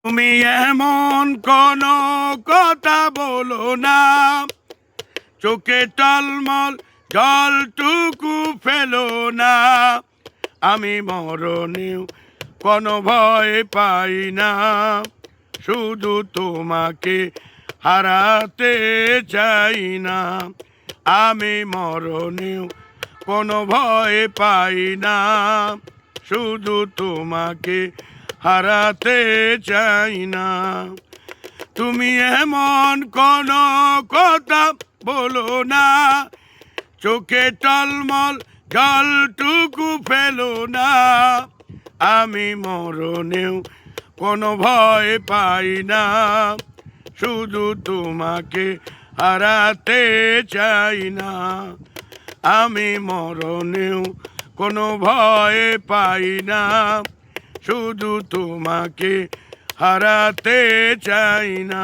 তুমি এমন কোন কথা বলো না, চোখে টলমল জলটুকু ফেলো না। আমি মরণেও কোনো ভয় পাই না, শুধু তোমাকে হারাতে চাই না। আমি মরণেও কোনো ভয় পাই না, শুধু তোমাকে হারাতে চাই না। তুমি এমন কোন কথা বলো না, চোখে টলমল জলটুকু ফেলো না। আমি মরণেও কোনো ভয় পাই না, শুধু তোমাকে হারাতে চাই না। আমি মরণেও কোনো ভয় পাই না, শুধু তোমাকে হারাতে চাই না।